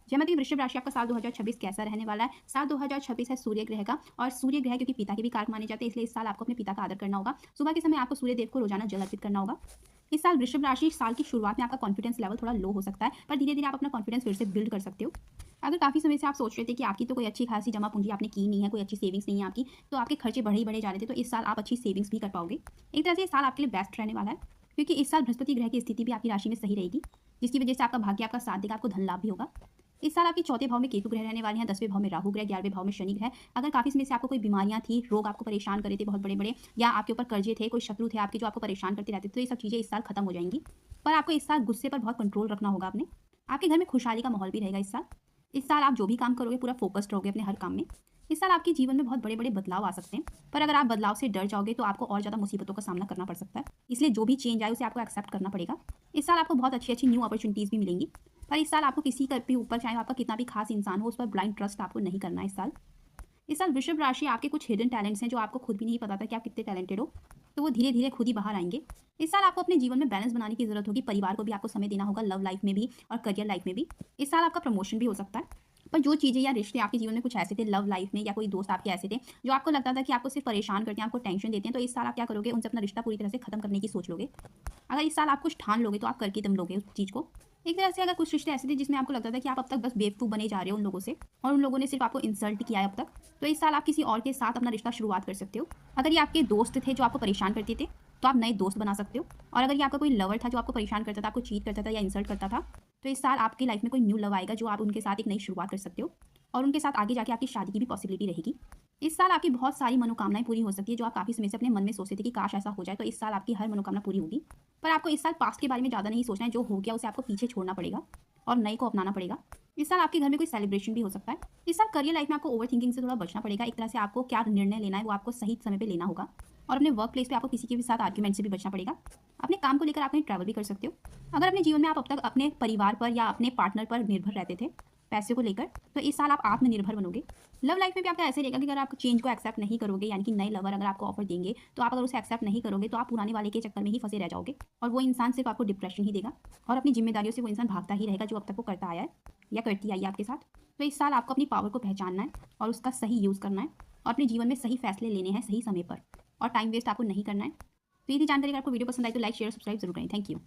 जय माता दी। वृषभ राशि आपका साल 2026 कैसा रहने वाला है? साल 2026 है सूर्य ग्रह का, और सूर्य ग्रह क्योंकि पिता के भी कारक माने जाते हैं, इसलिए इस साल आपको अपने पिता का आदर करना होगा। सुबह के समय आपको सूर्य देव को रोजाना जल अर्पित करना होगा। इस साल वृषभ राशि साल की शुरुआत में आपका कॉन्फिडेंस लेवल थोड़ा लो हो सकता है, पर धीरे धीरे आप अपना कॉन्फिडेंस फिर से बिल्ड कर सकते हो। अगर काफ़ी समय से आप सोच रहे थे कि आपकी तो कोई अच्छी खासी जमा पूंजी आपने की नहीं है, कोई अच्छी सेविंग्स नहीं है आपकी, तो आपके खर्चे बढ़े ही बढ़े जा रहे थे, तो इस साल आप अच्छी सेविंग्स भी कर पाओगे। एक तरह से इस साल आपके लिए बेस्ट रहने वाला है, क्योंकि इस साल बृहस्पति ग्रह की स्थिति भी आपकी राशि में सही रहेगी, जिसकी वजह से आपका भाग्य आपका साथ देगा, आपको धन लाभ भी होगा। इस साल आपके चौथे भाव में केतु ग्रह रहने वाले हैं, 10वें भाव में राहु ग्रह, 11वें भाव में शनि ग्रह। अगर काफ़ी समय से आपको कोई बीमारियां थी, रोग आपको परेशान कर रहे थे बहुत बड़े बड़े, या आपके ऊपर कर्जे थे, कोई शत्रु थे आपके जो आपको परेशान करते रहते थे, तो ये सब चीज़ें इस साल खत्म हो जाएंगी। पर आपको इस साल गुस्से पर बहुत कंट्रोल रखना होगा अपने। आपके घर में खुशहाली का माहौल भी रहेगा इस साल। इस साल आप जो भी काम करोगे पूरा फोकस्ड रहोगे अपने हर काम में। इस साल आपके जीवन में बहुत बड़े बड़े बदलाव आ सकते हैं, पर अगर आप बदलाव से डर जाओगे तो आपको और ज़्यादा मुसीबतों का सामना करना पड़ सकता है। इसलिए जो भी चेंज आए उसे आपको एक्सेप्ट करना पड़ेगा। इस साल आपको बहुत अच्छी अच्छी न्यू अपॉर्चुनिटीज़ भी मिलेंगी, पर इस साल आपको किसी के भी ऊपर, चाहे आपका कितना भी खास इंसान हो, उस पर ब्लाइंड ट्रस्ट आपको नहीं करना है इस साल। इस साल वृषभ राशि आपके कुछ हिडन टैलेंट्स हैं जो आपको खुद भी नहीं पता था कि आप कितने टैलेंटेड हो, तो वो धीरे धीरे खुद ही बाहर आएंगे। इस साल आपको अपने जीवन में बैलेंस बनाने की जरूरत होगी, परिवार को भी आपको समय देना होगा, लव लाइफ में भी और करियर लाइफ में भी। इस साल आपका प्रमोशन भी हो सकता है। पर जो चीज़ें या रिश्ते आपके जीवन में कुछ ऐसे थे लव लाइफ में, या कोई दोस्त आपके ऐसे थे जो आपको लगता था कि आपको सिर्फ परेशान करते हैं, आपको टेंशन देते हैं, तो इस साल आप क्या करोगे, उनसे अपना रिश्ता पूरी तरह से खत्म करने की सोच लोगे। अगर इस साल आप कुछ ठान लोगे तो आप करके दम लोगे उस चीज़ को। एक तरह से अगर कुछ रिश्ते ऐसे थे जिसमें आपको लगता था कि आप अब तक बस बेवकूफ़ बने जा रहे हो उन लोगों से, और उन लोगों ने सिर्फ आपको इंसल्ट किया है अब तक, तो इस साल आप किसी और के साथ अपना रिश्ता शुरुआत कर सकते हो। अगर ये आपके दोस्त थे जो आपको परेशान करते थे, तो आप नए दोस्त बना सकते हो। और अगर ये आपका कोई लवर था जो आपको परेशान करता था, आपको चीट करता था या इंसल्ट करता था, तो इस साल आपकी लाइफ में कोई न्यू लव आएगा जो आप उनके साथ एक नई शुरुआत कर सकते हो, और उनके साथ आगे जाके आपकी शादी की भी पॉसिबिलिटी रहेगी। इस साल आपकी बहुत सारी मनोकामनाएं पूरी हो सकती है जो आप काफ़ी समय से अपने मन में सोचते थे कि काश ऐसा हो जाए, तो इस साल आपकी हर मनोकामना पूरी होगी। पर आपको इस साल पास्ट के बारे में ज़्यादा नहीं सोचना है, जो हो गया उसे आपको पीछे छोड़ना पड़ेगा और नए को अपनाना पड़ेगा। इस साल आपके घर में कोई सेलिब्रेशन भी हो सकता है। इस साल करियर लाइफ में आपको ओवर थिंकिंग से थोड़ा बचना पड़ेगा। एक तरह से आपको क्या निर्णय लेना है वो आपको सही समय पे लेना होगा, और अपने वर्क प्लेस पे आपको किसी के भी साथ आर्ग्यूमेंट से भी बचना पड़ेगा। अपने काम को लेकर आप कहीं ट्रैवल भी कर सकते हो। अगर अपने जीवन में आप अब तक अपने परिवार पर या अपने पार्टनर पर निर्भर रहते थे पैसे को लेकर, तो इस साल आप आत्मनिर्भर बनोगे। लव लाइफ में भी आपका ऐसे रहेगा कि अगर आप चेंज को एक्सेप्ट नहीं करोगे, यानी कि नए लवर अगर आपको ऑफर देंगे तो आप अगर उसे एक्सेप्ट नहीं करोगे, तो आप पुराने वाले के चक्कर में ही फंसे रह जाओगे, और वो इंसान सिर्फ आपको डिप्रेशन ही देगा, और अपनी जिम्मेदारियों से वो इंसान भागता ही रहेगा जो अब तक वो करता आया है या करती आई है आपके साथ। तो इस साल आपको अपनी पावर को पहचानना है और उसका सही यूज़ करना है, और अपने जीवन में सही फैसले लेने हैं सही समय पर, और टाइम वेस्ट आपको नहीं करना है। तो ये थी जानकारी। अगर आपको वीडियो पसंद आई तो लाइक शेयर सब्सक्राइब जरूर करें। Thank you.